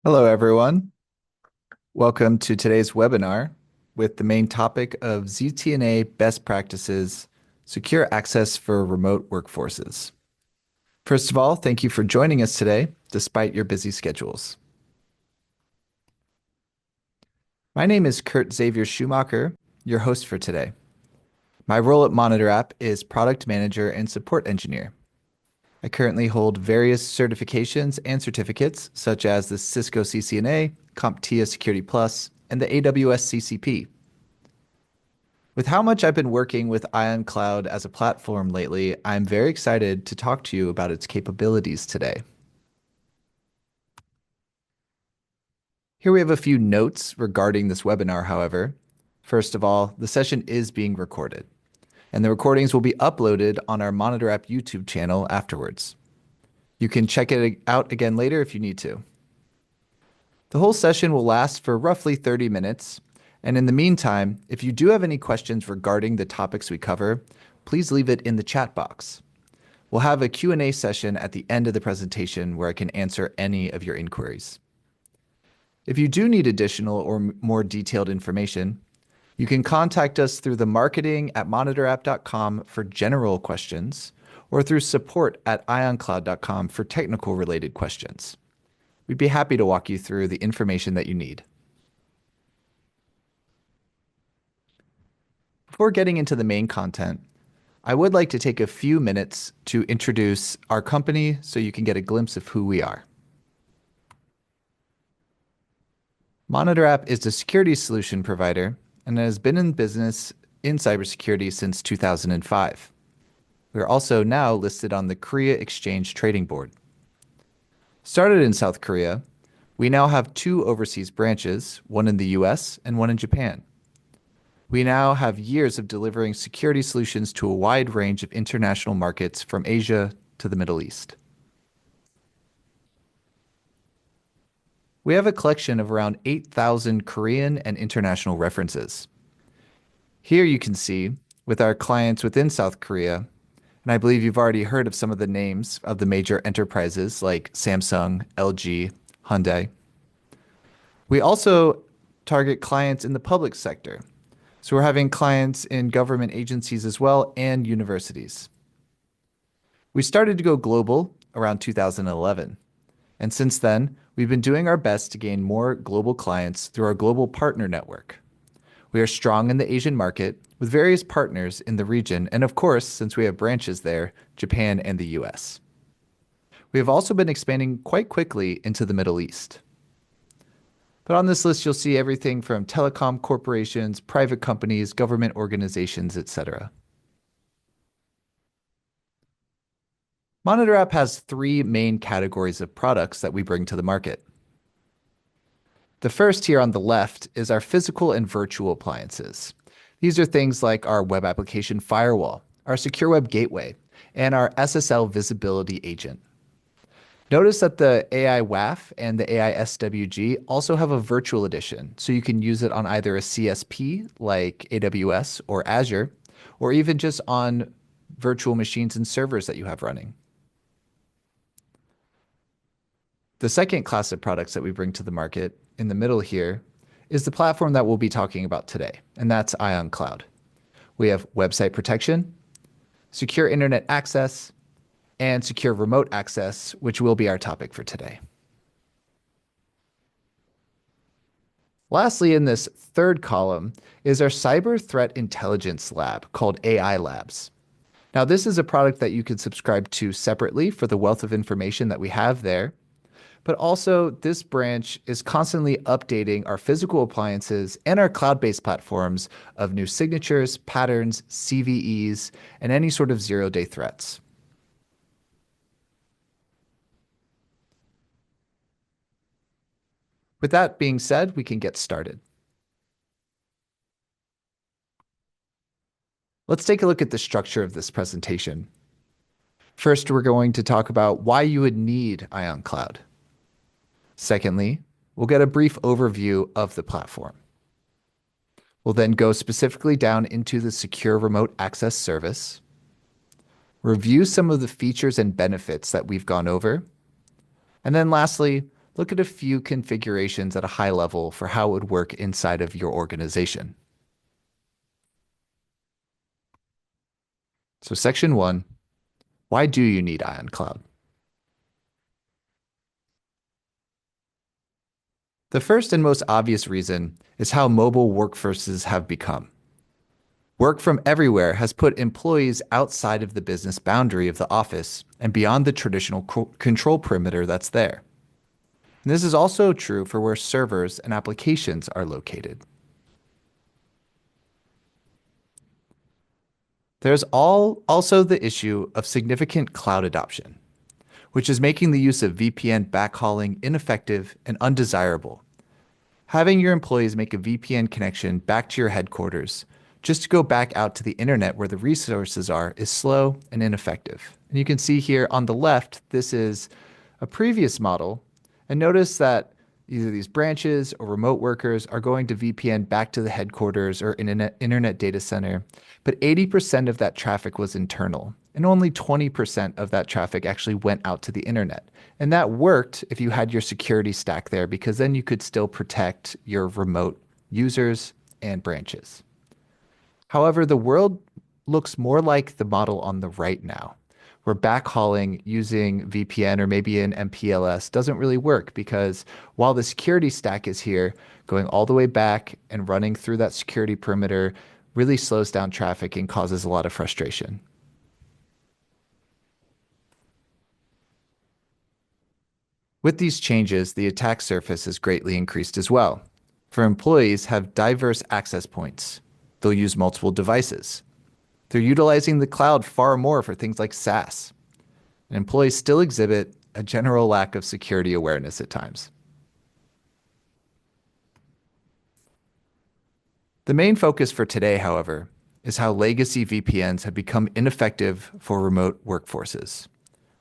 Hello, everyone. Welcome to today's webinar with the main topic of ZTNA best practices, secure access for remote workforces. First of all, thank you for joining us today, despite your busy schedules. My name is Kurt Xavier Schumacher, your host for today. My role at Monitorapp is Product Manager and Support Engineer. I currently hold various certifications and certificates, such as the Cisco CCNA, CompTIA Security Plus, and the AWS CCP. With how much I've been working with AIONCLOUD as a platform lately, I'm very excited to talk to you about its capabilities today. Here we have a few notes regarding this webinar, however. First of all, the session is being recorded, and the recordings will be uploaded on our Monitorapp YouTube channel afterwards. You can check it out again later if you need to. The whole session will last for roughly 30 minutes, and in the meantime, if you do have any questions regarding the topics we cover, please leave it in the chat box. We'll have a Q&A session at the end of the presentation where I can answer any of your inquiries. If you do need additional or more detailed information, you can contact us through the marketing@monitorapp.com for general questions or through support@ioncloud.com for technical related questions. We'd be happy to walk you through the information that you need. Before getting into the main content, I would like to take a few minutes to introduce our company so you can get a glimpse of who we are. Monitorapp is a security solution provider and has been in business in cybersecurity since 2005. We are also now listed on the Korea Exchange Trading Board. Started in South Korea, we now have 2 overseas branches, one in the US and one in Japan. We now have years of delivering security solutions to a wide range of international markets from Asia to the Middle East. We have a collection of around 8,000 Korean and international references. Here you can see, with our clients within South Korea, and I believe you've already heard of some of the names of the major enterprises like Samsung, LG, Hyundai. We also target clients in the public sector. So we're having clients in government agencies as well and universities. We started to go global around 2011. And since then, we've been doing our best to gain more global clients through our global partner network. We are strong in the Asian market with various partners in the region, and of course, since we have branches there, Japan and the US. We have also been expanding quite quickly into the Middle East. But on this list, you'll see everything from telecom corporations, private companies, government organizations, etc. Monitorapp has 3 main categories of products that we bring to the market. The first here on the left is our physical and virtual appliances. These are things like our web application firewall, our secure web gateway, and our SSL visibility agent. Notice that the AI WAF and the AI SWG also have a virtual edition, so you can use it on either a CSP like AWS or Azure, or even just on virtual machines and servers that you have running. The second class of products that we bring to the market in the middle here is the platform that we'll be talking about today, and that's AIONCLOUD. We have website protection, secure internet access, and secure remote access, which will be our topic for today. Lastly, in this third column is our Cyber Threat Intelligence Lab called AI Labs. Now, this is a product that you can subscribe to separately for the wealth of information that we have there. But also, this branch is constantly updating our physical appliances and our cloud-based platforms of new signatures, patterns, CVEs, and any sort of zero-day threats. With that being said, we can get started. Let's take a look at the structure of this presentation. First, we're going to talk about why you would need AIONCLOUD. Secondly, we'll get a brief overview of the platform. We'll then go specifically down into the secure remote access service, review some of the features and benefits that we've gone over, and then lastly, look at a few configurations at a high level for how it would work inside of your organization. So section 1, why do you need AIONCLOUD? The first and most obvious reason is how mobile workforces have become. Work from everywhere has put employees outside of the business boundary of the office and beyond the traditional control perimeter that's there. And this is also true for where servers and applications are located. There's also the issue of significant cloud adoption, which is making the use of VPN backhauling ineffective and undesirable. Having your employees make a VPN connection back to your headquarters just to go back out to the internet where the resources are is slow and ineffective. And you can see here on the left, this is a previous model. And notice that either these branches or remote workers are going to VPN back to the headquarters or internet data center, but 80% of that traffic was internal, and only 20% of that traffic actually went out to the internet. And that worked if you had your security stack there, because then you could still protect your remote users and branches. However, the world looks more like the model on the right now, where backhauling using VPN or maybe an MPLS doesn't really work, because while the security stack is here, going all the way back and running through that security perimeter really slows down traffic and causes a lot of frustration. With these changes, the attack surface is greatly increased as well. For employees have diverse access points. They'll use multiple devices. They're utilizing the cloud far more for things like SaaS. And employees still exhibit a general lack of security awareness at times. The main focus for today, however, is how legacy VPNs have become ineffective for remote workforces,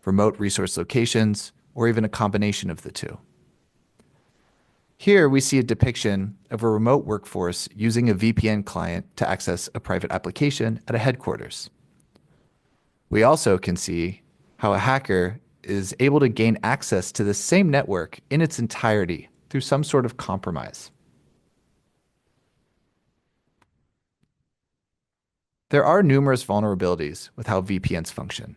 remote resource locations, or even a combination of the two. Here we see a depiction of a remote workforce using a VPN client to access a private application at a headquarters. We also can see how a hacker is able to gain access to the same network in its entirety through some sort of compromise. There are numerous vulnerabilities with how VPNs function,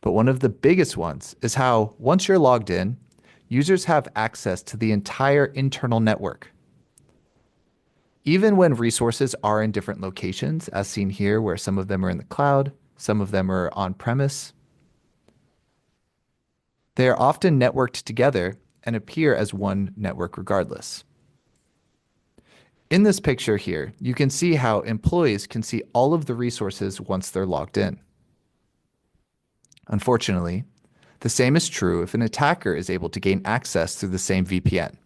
but one of the biggest ones is how, once you're logged in, users have access to the entire internal network. Even when resources are in different locations, as seen here, where some of them are in the cloud, some of them are on-premise, they are often networked together and appear as one network regardless. In this picture here, you can see how employees can see all of the resources once they're logged in. Unfortunately, the same is true if an attacker is able to gain access through the same VPN,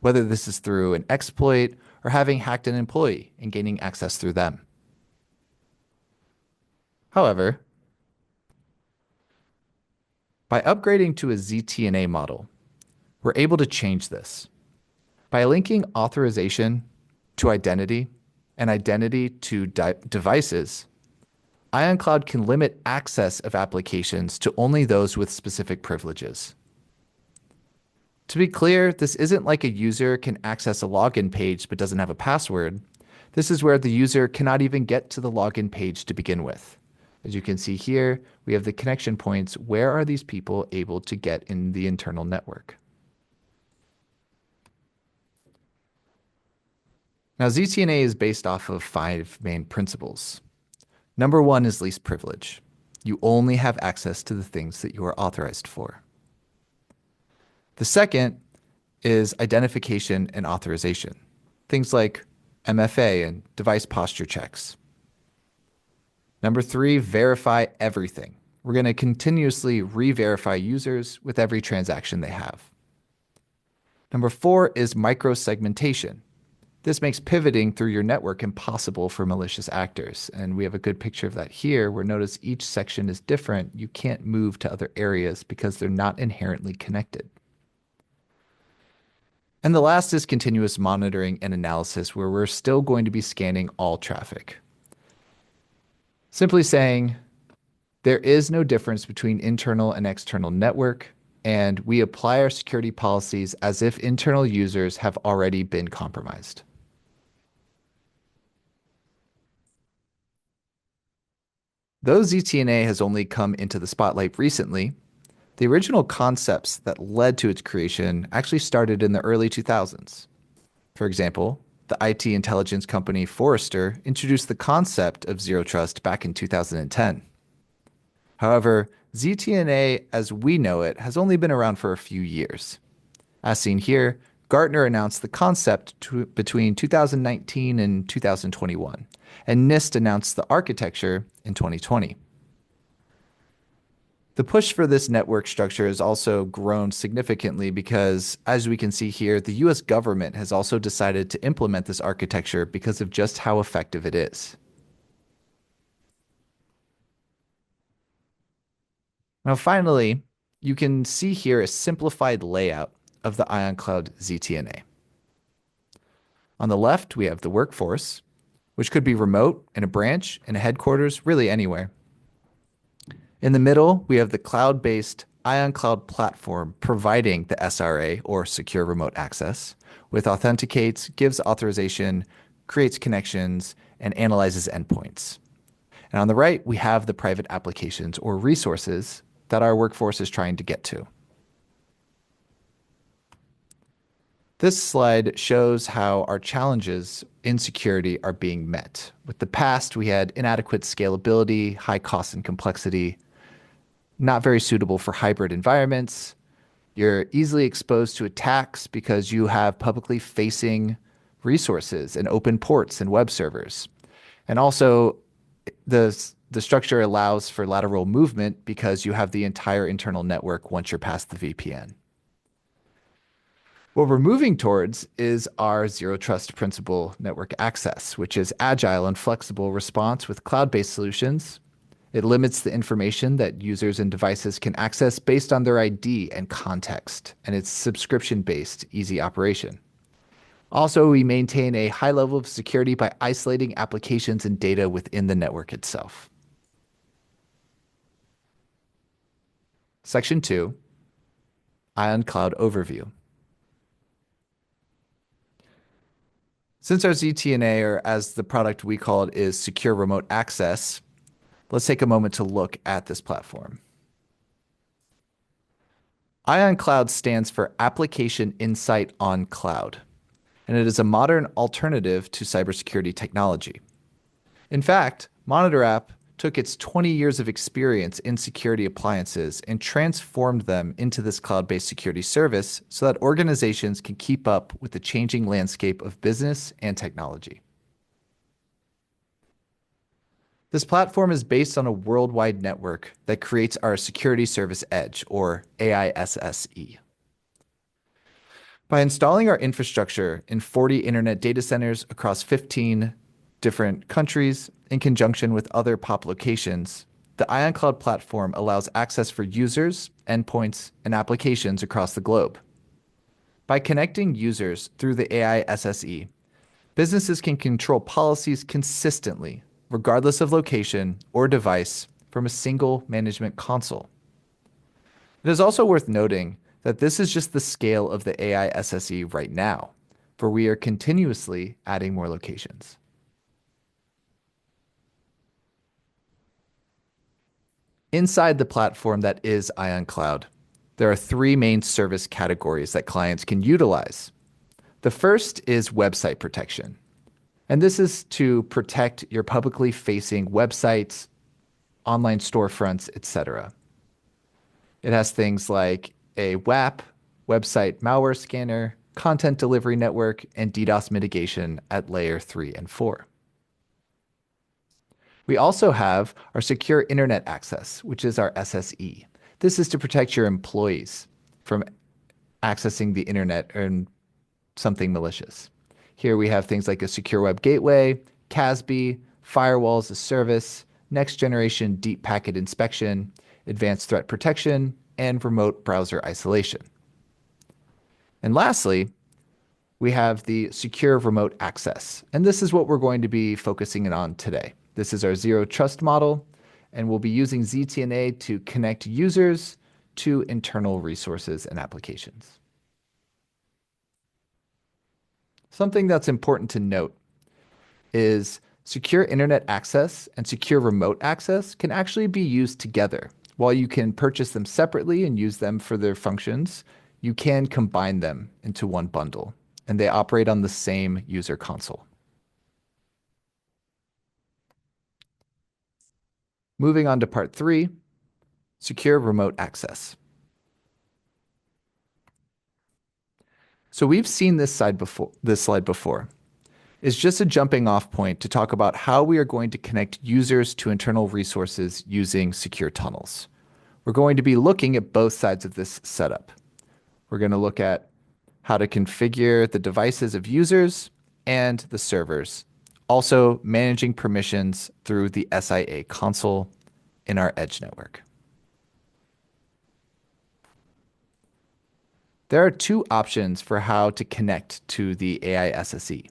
whether this is through an exploit or having hacked an employee and gaining access through them. However, by upgrading to a ZTNA model, we're able to change this. By linking authorization to identity and identity to devices, AIONCLOUD can limit access of applications to only those with specific privileges. To be clear, this isn't like a user can access a login page but doesn't have a password. This is where the user cannot even get to the login page to begin with. As you can see here, we have the connection points. Where are these people able to get in the internal network? Now, ZTNA is based off of 5 main principles. Number 1 is least privilege. You only have access to the things that you are authorized for. The second is identification and authorization. Things like MFA and device posture checks. Number 3, verify everything. We're going to continuously re-verify users with every transaction they have. Number 4 is micro-segmentation. This makes pivoting through your network impossible for malicious actors. And we have a good picture of that here, where notice each section is different. You can't move to other areas because they're not inherently connected. And the last is continuous monitoring and analysis, where we're still going to be scanning all traffic. Simply saying, there is no difference between internal and external network, and we apply our security policies as if internal users have already been compromised. Though ZTNA has only come into the spotlight recently, the original concepts that led to its creation actually started in the early 2000s. For example, the IT intelligence company Forrester introduced the concept of zero trust back in 2010. However, ZTNA as we know it has only been around for a few years. As seen here, Gartner announced the concept between 2019 and 2021, and NIST announced the architecture in 2020. The push for this network structure has also grown significantly because, as we can see here, the US government has also decided to implement this architecture because of just how effective it is. Now, finally, you can see here a simplified layout of the AIONCLOUD ZTNA. On the left, we have the workforce, which could be remote, in a branch, in a headquarters, really anywhere. In the middle, we have the cloud-based AIONCLOUD platform providing the SRA, or secure remote access, which authenticates, gives authorization, creates connections, and analyzes endpoints. And on the right, we have the private applications or resources that our workforce is trying to get to. This slide shows how our challenges in security are being met. With the past, we had inadequate scalability, high cost and complexity, not very suitable for hybrid environments. You're easily exposed to attacks because you have publicly facing resources and open ports and web servers. And also, the structure allows for lateral movement because you have the entire internal network once you're past the VPN. What we're moving towards is our zero trust principle network access, which is agile and flexible response with cloud-based solutions. It limits the information that users and devices can access based on their ID and context, and it's subscription-based, easy operation. Also, we maintain a high level of security by isolating applications and data within the network itself. Section 2, AIONCLOUD Overview. Since our ZTNA, or as the product we call it, is secure remote access, let's take a moment to look at this platform. AIONCLOUD stands for Application Insight on Cloud, and it is a modern alternative to cybersecurity technology. In fact, Monitorapp took its 20 years of experience in security appliances and transformed them into this cloud-based security service so that organizations can keep up with the changing landscape of business and technology. This platform is based on a worldwide network that creates our Security Service Edge, or AISSE. By installing our infrastructure in 40 internet data centers across 15 different countries in conjunction with other POP locations, the AIONCLOUD platform allows access for users, endpoints, and applications across the globe. By connecting users through the AISSE, businesses can control policies consistently, regardless of location or device, from a single management console. It is also worth noting that this is just the scale of the AISSE right now, for we are continuously adding more locations. Inside the platform that is AIONCLOUD, there are three main service categories that clients can utilize. The first is website protection, and this is to protect your publicly facing websites, online storefronts, etc. It has things like a WAP, website malware scanner, content delivery network, and DDoS mitigation at layer 3 and 4. We also have our secure internet access, which is our SSE. This is to protect your employees from accessing the internet and something malicious. Here we have things like a secure web gateway, CASB, firewalls as a service, next generation deep packet inspection, advanced threat protection, and remote browser isolation. And lastly, we have the secure remote access. And this is what we're going to be focusing on today. This is our zero trust model, and we'll be using ZTNA to connect users to internal resources and applications. Something that's important to note is secure internet access and secure remote access can actually be used together. While you can purchase them separately and use them for their functions, you can combine them into one bundle, and they operate on the same user console. Moving on to part 3, secure remote access. So we've seen this slide before. It's just a jumping off point to talk about how we are going to connect users to internal resources using secure tunnels. We're going to be looking at both sides of this setup. We're going to look at how to configure the devices of users and the servers, also managing permissions through the SIA console in our edge network. There are 2 options for how to connect to the AISSE.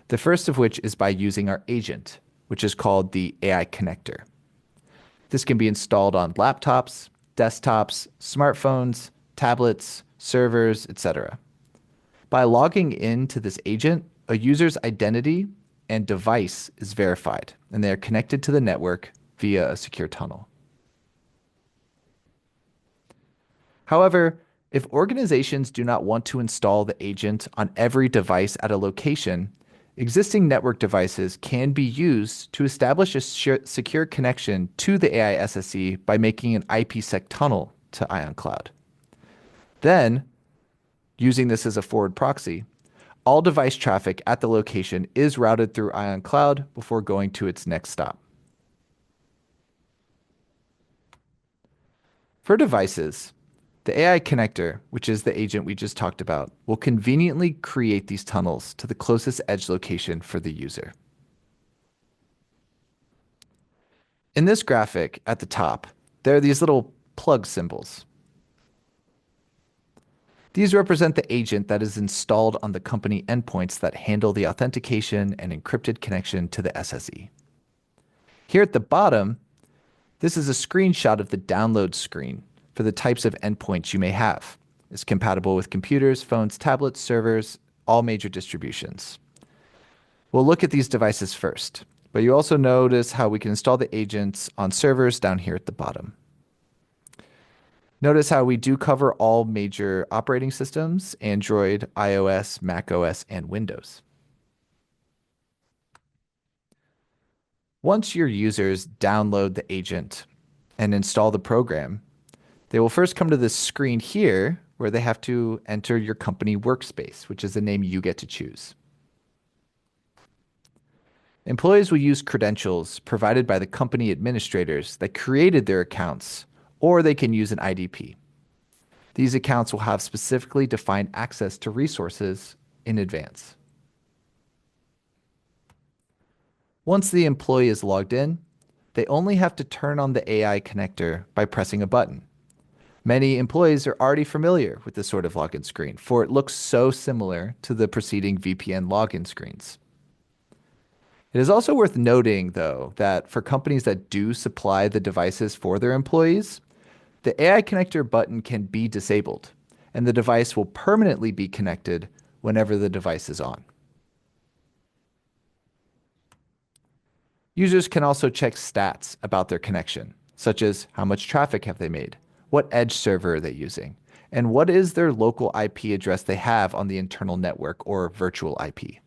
The first of which is by using our agent, which is called the AI connector. This can be installed on laptops, desktops, smartphones, tablets, servers, etc. By logging into this agent, a user's identity and device is verified, and they are connected to the network via a secure tunnel. However, if organizations do not want to install the agent on every device at a location, existing network devices can be used to establish a secure connection to the AISSE by making an IPsec tunnel to AIONCLOUD. Then, using this as a forward proxy, all device traffic at the location is routed through AIONCLOUD before going to its next stop. For devices, the AI connector, which is the agent we just talked about, will conveniently create these tunnels to the closest edge location for the user. In this graphic at the top, there are these little plug symbols. These represent the agent that is installed on the company endpoints that handle the authentication and encrypted connection to the SSE. Here at the bottom, this is a screenshot of the download screen for the types of endpoints you may have. It's compatible with computers, phones, tablets, servers, all major distributions. We'll look at these devices first, but you also notice how we can install the agents on servers down here at the bottom. Notice how we do cover all major operating systems: Android, iOS, macOS, and Windows. Once your users download the agent and install the program, they will first come to this screen here where they have to enter your company workspace, which is the name you get to choose. Employees will use credentials provided by the company administrators that created their accounts, or they can use an IDP. These accounts will have specifically defined access to resources in advance. Once the employee is logged in, they only have to turn on the AI connector by pressing a button. Many employees are already familiar with this sort of login screen, for it looks so similar to the preceding VPN login screens. It is also worth noting, though, that for companies that do supply the devices for their employees, the AI connector button can be disabled, and the device will permanently be connected whenever the device is on. Users can also check stats about their connection, such as how much traffic have they made, what edge server are they using, and what is their local IP address they have on the internal network or virtual IP.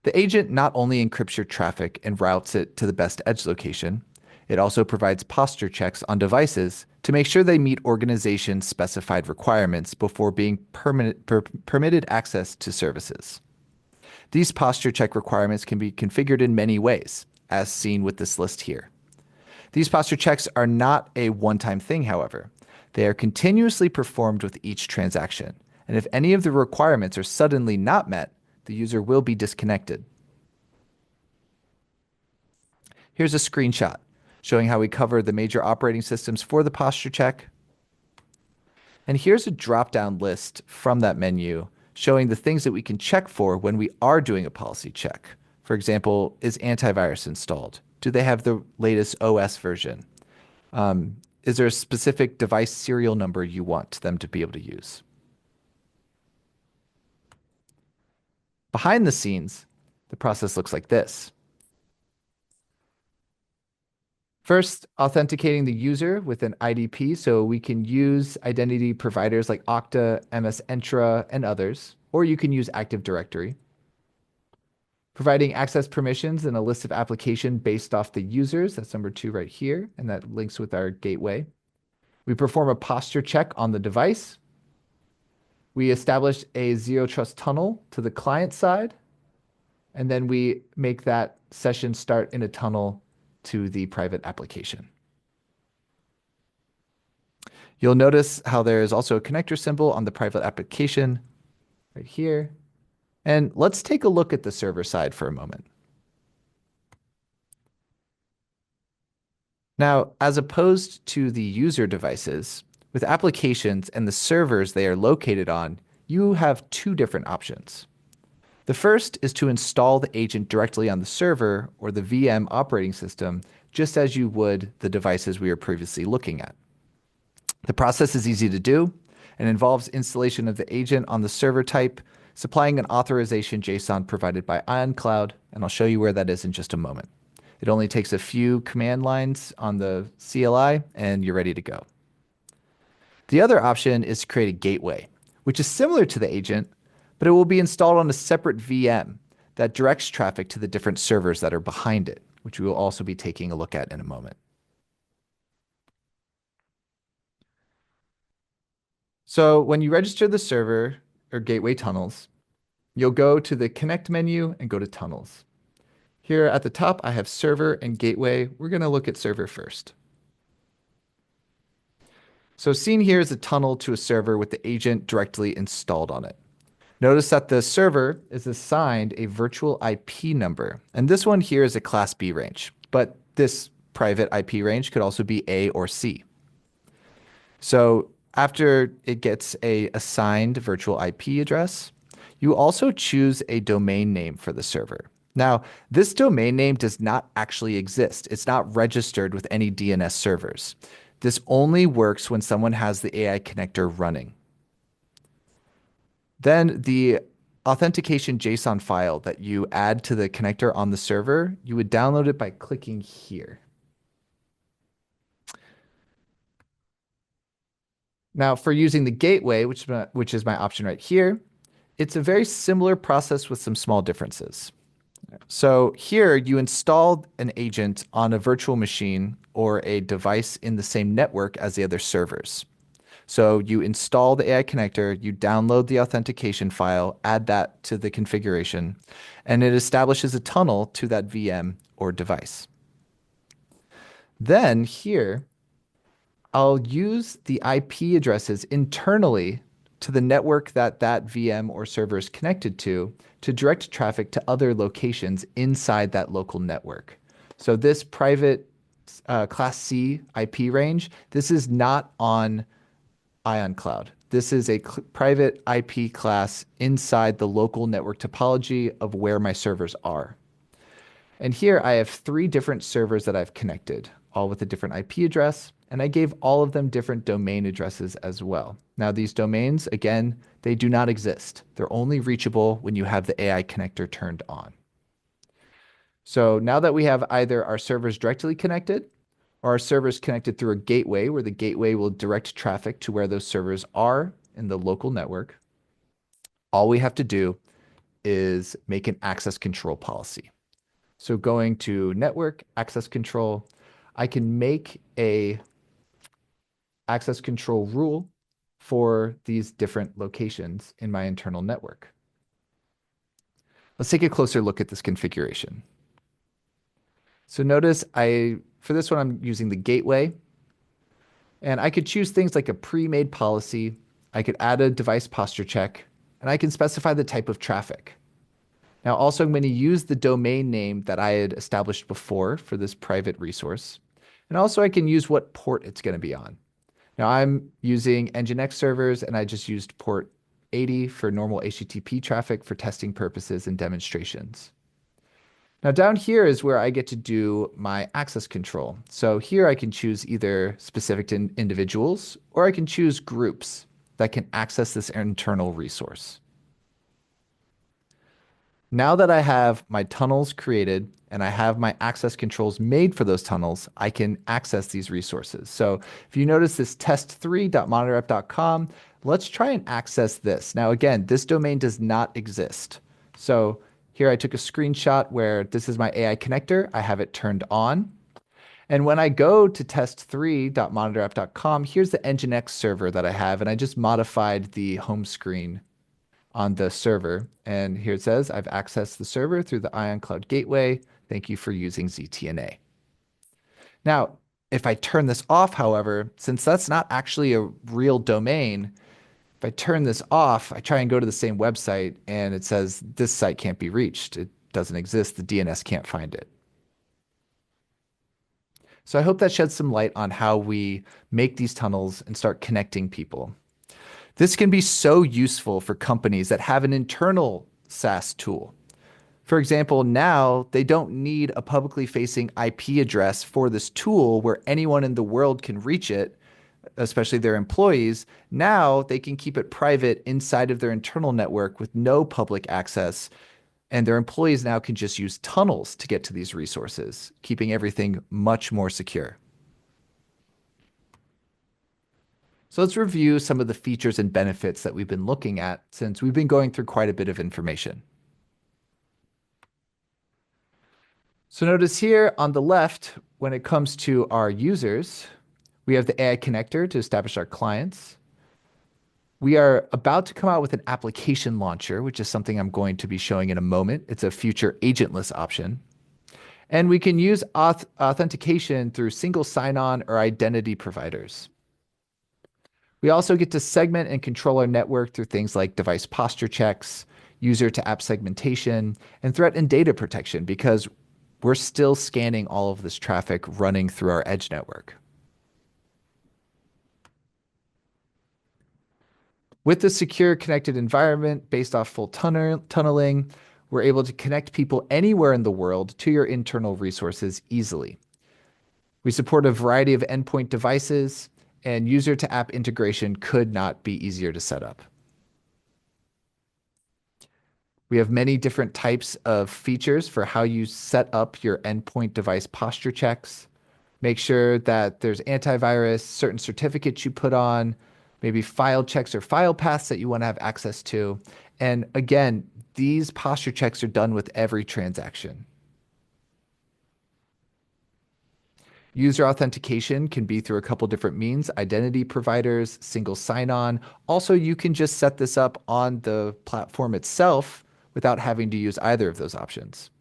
The agent not only encrypts your traffic and routes it to the best edge location, it also provides posture checks on devices to make sure they meet organization-specified requirements before being permitted access to services. These posture check requirements can be configured in many ways, as seen with this list here. These posture checks are not a one-time thing, however. They are continuously performed with each transaction, and if any of the requirements are suddenly not met, the user will be disconnected. Here's a screenshot showing how we cover the major operating systems for the posture check. And here's a drop-down list from that menu showing the things that we can check for when we are doing a policy check. For example, is antivirus installed? Do they have the latest OS version? Is there a specific device serial number you want them to be able to use? Behind the scenes, the process looks like this. First, authenticating the user with an IDP so we can use identity providers like Okta, MS Entra, and others, or you can use Active Directory. Providing access permissions and a list of application based off the users, that's number 2 right here, and that links with our gateway. We perform a posture check on the device. We establish a zero trust tunnel to the client side, and then we make that session start in a tunnel to the private application. You'll notice how there's also a connector symbol on the private application right here. And let's take a look at the server side for a moment. Now, as opposed to the user devices, with applications and the servers they are located on, you have 2 different options. The first is to install the agent directly on the server or the VM operating system, just as you would the devices we were previously looking at. The process is easy to do and involves installation of the agent on the server type, supplying an authorization JSON provided by AIONCLOUD, and I'll show you where that is in just a moment. It only takes a few command lines on the CLI, and you're ready to go. The other option is to create a gateway, which is similar to the agent, but it will be installed on a separate VM that directs traffic to the different servers that are behind it, which we will also be taking a look at in a moment. So when you register the server or gateway tunnels, you'll go to the Connect menu and go to Tunnels. Here at the top, I have Server and Gateway. We're going to look at Server first. So seen here is a tunnel to a server with the agent directly installed on it. Notice that the server is assigned a virtual IP number, and this one here is a Class B range, but this private IP range could also be A or C. So after it gets a assigned virtual IP address, you also choose a domain name for the server. Now, this domain name does not actually exist. It's not registered with any DNS servers. This only works when someone has the AI connector running. Then the authentication JSON file that you add to the connector on the server, you would download it by clicking here. Now, for using the gateway, which is my option right here, it's a very similar process with some small differences. So here you install an agent on a virtual machine or a device in the same network as the other servers. So you install the AI connector, you download the authentication file, add that to the configuration, and it establishes a tunnel to that VM or device. Then here, I'll use the IP addresses internally to the network that that VM or server is connected to direct traffic to other locations inside that local network. So this private Class C IP range, this is not on AIONCLOUD. This is a private IP class inside the local network topology of where my servers are. And here I have 3 different servers that I've connected, all with a different IP address, and I gave all of them different domain addresses as well. Now these domains, again, they do not exist. They're only reachable when you have the AI connector turned on. So now that we have either our servers directly connected or our servers connected through a gateway where the gateway will direct traffic to where those servers are in the local network, all we have to do is make an access control policy. So going to Network Access Control, I can make a access control rule for these different locations in my internal network. Let's take a closer look at this configuration. So notice for this one, I'm using the gateway, and I could choose things like a pre-made policy. I could add a device posture check, and I can specify the type of traffic. Now, also, I'm going to use the domain name that I had established before for this private resource. And also, I can use what port it's going to be on. Now, I'm using Nginx servers, and I just used port 80 for normal HTTP traffic for testing purposes and demonstrations. Now down here is where I get to do my access control. So here I can choose either specific to individuals, or I can choose groups that can access this internal resource. Now that I have my tunnels created and I have my access controls made for those tunnels, I can access these resources. So if you notice this test3.monitorapp.com, let's try and access this. Now, again, this domain does not exist. So here I took a screenshot where this is my AI connector. I have it turned on. And when I go to test3.monitorapp.com, here's the Nginx server that I have, and I just modified the home screen on the server. And here it says, I've accessed the server through the AIONCLOUD gateway. Thank you for using ZTNA. Now, if I turn this off, however, since that's not actually a real domain, if I turn this off, I try and go to the same website and it says this site can't be reached. It doesn't exist. The DNS can't find it. So I hope that sheds some light on how we make these tunnels and start connecting people. This can be so useful for companies that have an internal SaaS tool. For example, now they don't need a publicly facing IP address for this tool where anyone in the world can reach it, especially their employees. Now they can keep it private inside of their internal network with no public access. And their employees now can just use tunnels to get to these resources, keeping everything much more secure. So let's review some of the features and benefits that we've been looking at since we've been going through quite a bit of information. So notice here on the left, when it comes to our users, we have the AI connector to establish our clients. We are about to come out with an application launcher, which is something I'm going to be showing in a moment. It's a future agentless option. And we can use authentication through single sign-on or identity providers. We also get to segment and control our network through things like device posture checks, user to app segmentation, and threat and data protection because we're still scanning all of this traffic running through our edge network. With the secure connected environment based off full tunneling, we're able to connect people anywhere in the world to your internal resources easily. We support a variety of endpoint devices, and user to app integration could not be easier to set up. We have many different types of features for how you set up your endpoint device posture checks. Make sure that there's antivirus, certain certificates you put on, maybe file checks or file paths that you want to have access to. And again, these posture checks are done with every transaction. User authentication can be through a couple different means, identity providers, single sign-on. Also, you can just set this up on the platform itself without having to use either of those options.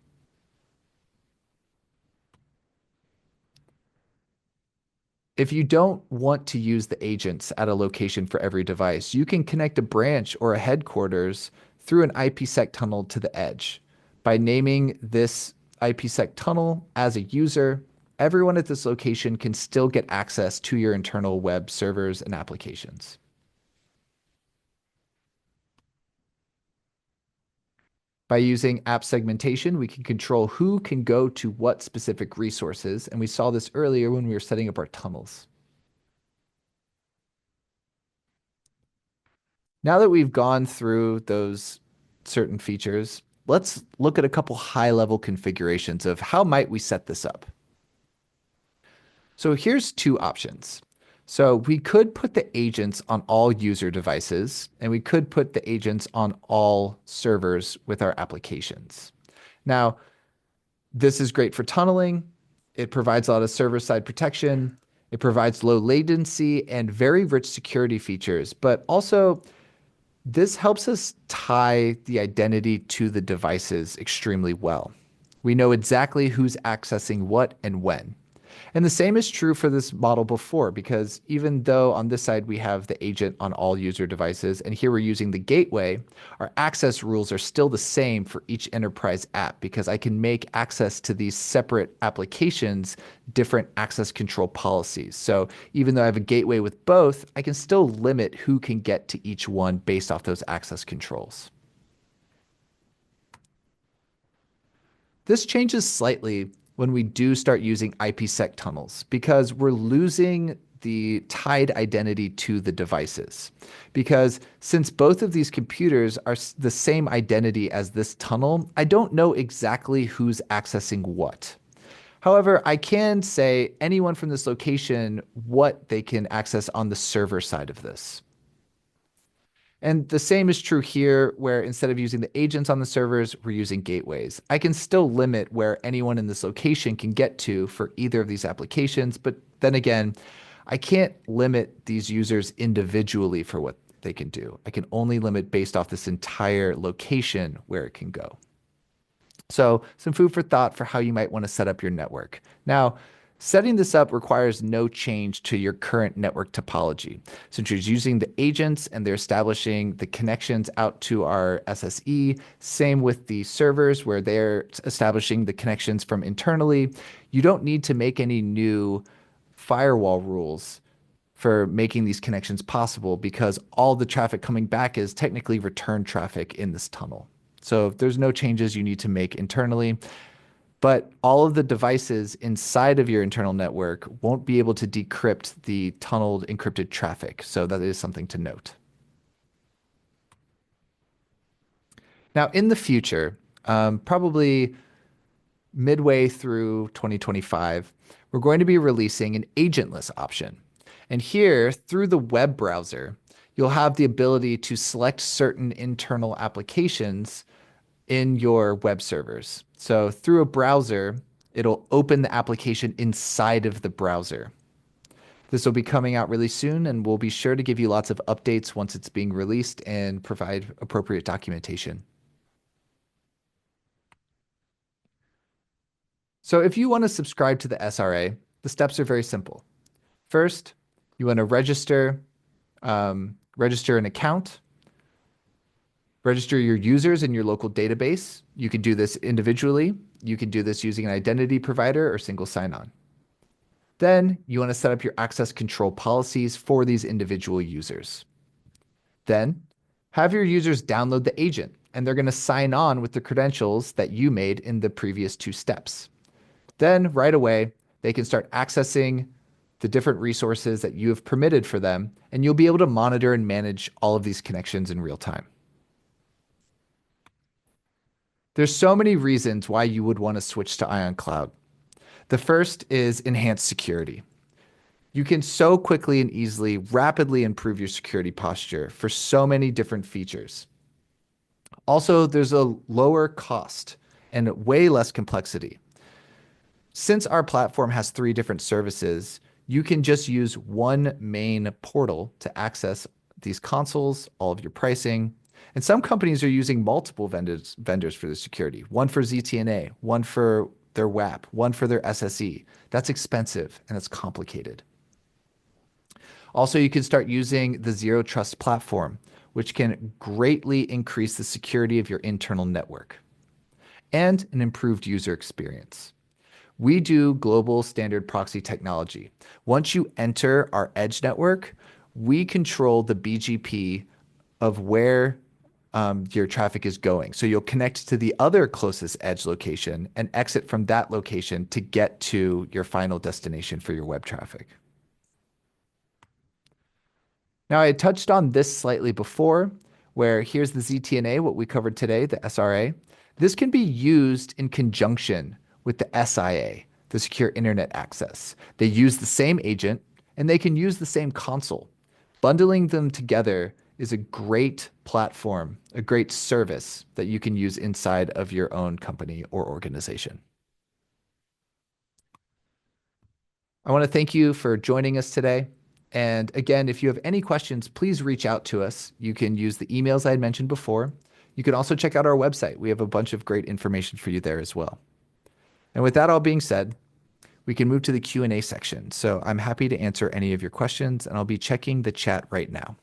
If you don't want to use the agents at a location for every device, you can connect a branch or a headquarters through an IPsec tunnel to the edge. By naming this IPsec tunnel as a user, everyone at this location can still get access to your internal web servers and applications. By using app segmentation, we can control who can go to what specific resources, and we saw this earlier when we were setting up our tunnels. Now that we've gone through those certain features, let's look at a couple high-level configurations of how might we set this up. So here's two options. So we could put the agents on all user devices, and we could put the agents on all servers with our applications. Now, this is great for tunneling. It provides a lot of server-side protection. It provides low latency and very rich security features, but also this helps us tie the identity to the devices extremely well. We know exactly who's accessing what and when. And the same is true for this model before, because even though on this side we have the agent on all user devices, and here we're using the gateway, our access rules are still the same for each enterprise app, because I can make access to these separate applications different access control policies. So even though I have a gateway with both, I can still limit who can get to each one based off those access controls. This changes slightly when we do start using IPsec tunnels because we're losing the tied identity to the devices. Because since both of these computers are the same identity as this tunnel, I don't know exactly who's accessing what. However, I can say anyone from this location what they can access on the server side of this. And the same is true here, where instead of using the agents on the servers, we're using gateways. I can still limit where anyone in this location can get to for either of these applications, but then again, I can't limit these users individually for what they can do. I can only limit based off this entire location where it can go. So, some food for thought for how you might want to set up your network. Now, setting this up requires no change to your current network topology. Since you're using the agents and they're establishing the connections out to our SSE, same with the servers where they're establishing the connections from internally, you don't need to make any new firewall rules for making these connections possible because all the traffic coming back is technically return traffic in this tunnel. So there's no changes you need to make internally, but all of the devices inside of your internal network won't be able to decrypt the tunneled encrypted traffic. So that is something to note. Now, in the future, probably midway through 2025, we're going to be releasing an agentless option. And here, through the web browser, you'll have the ability to select certain internal applications in your web servers. So through a browser, it'll open the application inside of the browser. This will be coming out really soon, and we'll be sure to give you lots of updates once it's being released and provide appropriate documentation. So if you want to subscribe to the SRA, the steps are very simple. First, you want to register an account, register your users in your local database. You can do this individually. You can do this using an identity provider or single sign-on. Then you want to set up your access control policies for these individual users. Then have your users download the agent, and they're going to sign on with the credentials that you made in the previous two steps. Then right away, they can start accessing the different resources that you have permitted for them, and you'll be able to monitor and manage all of these connections in real time. There's so many reasons why you would want to switch to AIONCLOUD. The first is enhanced security. You can so quickly and easily rapidly improve your security posture for so many different features. Also, there's a lower cost and way less complexity. Since our platform has 3 different services, you can just use one main portal to access these consoles, all of your pricing. And some companies are using multiple vendors for the security, one for ZTNA, one for their WAP, one for their SSE. That's expensive and it's complicated. Also, you can start using the Zero Trust platform, which can greatly increase the security of your internal network and an improved user experience. We do global standard proxy technology. Once you enter our edge network, we control the BGP of where your traffic is going. So you'll connect to the other closest edge location and exit from that location to get to your final destination for your web traffic. Now, I touched on this slightly before, where here's the ZTNA, what we covered today, the SRA. This can be used in conjunction with the SIA, the Secure Internet Access. They use the same agent and they can use the same console. Bundling them together is a great platform, a great service that you can use inside of your own company or organization. I want to thank you for joining us today. And again, if you have any questions, please reach out to us. You can use the emails I had mentioned before. You can also check out our website. We have a bunch of great information for you there as well. And with that all being said, we can move to the Q&A section. So I'm happy to answer any of your questions, and I'll be checking the chat right now.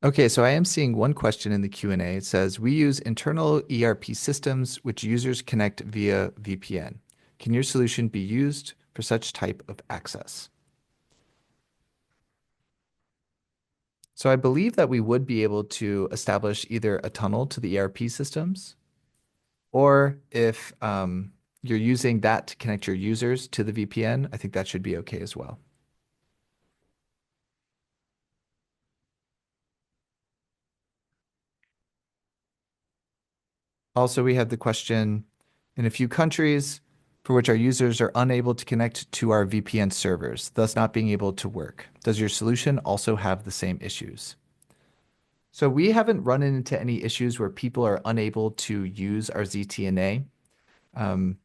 Okay, so I am seeing one question in the Q&A. It says, we use internal ERP systems which users connect via VPN. Can your solution be used for such type of access? So I believe that we would be able to establish either a tunnel to the ERP systems, or if you're using that to connect your users to the VPN, I think that should be okay as well. Also, we have the question, in a few countries for which our users are unable to connect to our VPN servers, thus not being able to work. Does your solution also have the same issues? So we haven't run into any issues where people are unable to use our ZTNA. Um,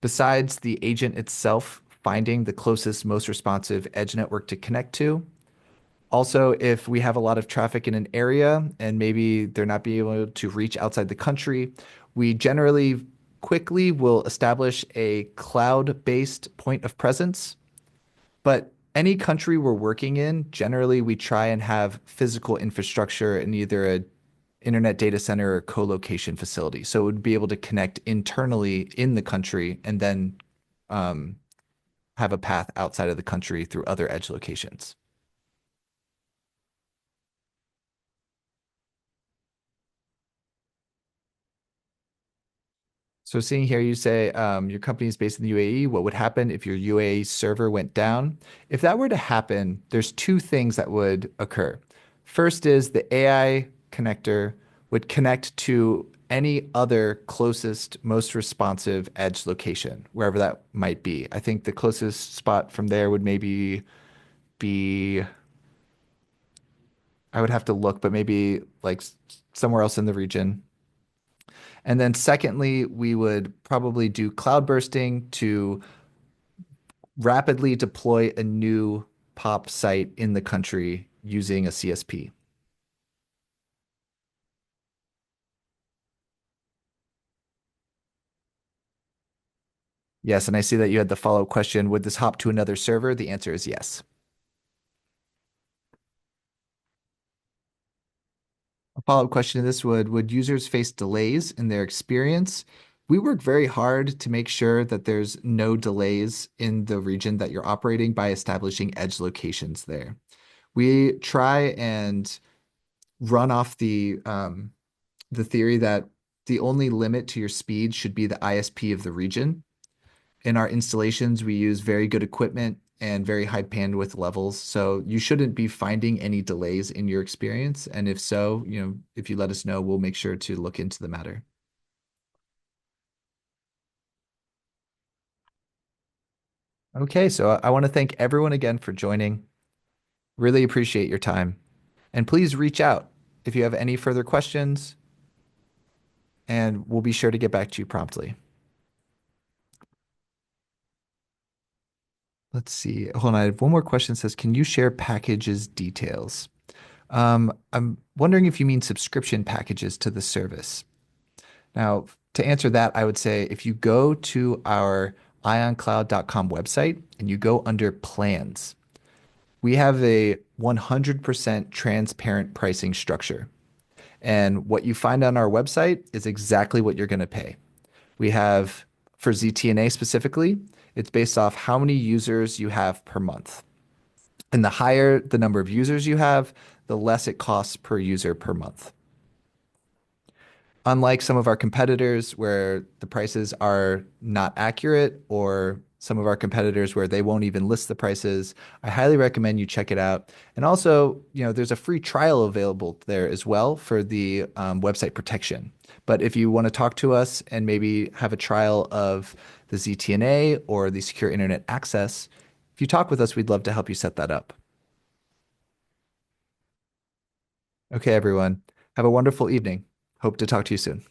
Besides the agent itself finding the closest, most responsive edge network to connect to. Also, if we have a lot of traffic in an area and maybe they're not being able to reach outside the country, we generally quickly will establish a cloud-based point of presence. But any country we're working in, generally we try and have physical infrastructure in either a internet data center or co-location facility. So it would be able to connect internally in the country and then um, have a path outside of the country through other edge locations. So seeing here, you say your company is based in the UAE. What would happen if your UAE server went down? If that were to happen, there's two things that would occur. First is the AI connector would connect to any other closest, most responsive edge location, wherever that might be. I think the closest spot from there would maybe be, I would have to look, but maybe like somewhere else in the region. And then secondly, we would probably do cloud bursting to rapidly deploy a new POP site in the country using a CSP. Yes, and I see that you had the follow-up question, would this hop to another server? The answer is yes. A follow-up question to this would users face delays in their experience? We work very hard to make sure that there's no delays in the region that you're operating by establishing edge locations there. We try and run off the theory that the only limit to your speed should be the ISP of the region. In our installations, we use very good equipment and very high bandwidth levels. So you shouldn't be finding any delays in your experience. And if so, if you let us know, we'll make sure to look into the matter. Okay, so I want to thank everyone again for joining. Really appreciate your time. And please reach out if you have any further questions, and we'll be sure to get back to you promptly. Let's see. Hold on, I have one more question. It says, can you share packages details? I'm wondering if you mean subscription packages to the service. Now, to answer that, I would say if you go to our ioncloud.com website and you go under plans, we have a 100% transparent pricing structure. And what you find on our website is exactly what you're going to pay. We have, for ZTNA specifically, it's based off how many users you have per month. And the higher the number of users you have, the less it costs per user per month. Unlike some of our competitors where the prices are not accurate, or some of our competitors where they won't even list the prices, I highly recommend you check it out. And also, there's a free trial available there as well for the website protection. But if you want to talk to us and maybe have a trial of the ZTNA or the secure internet access, if you talk with us, we'd love to help you set that up. Okay, everyone. Have a wonderful evening. Hope to talk to you soon.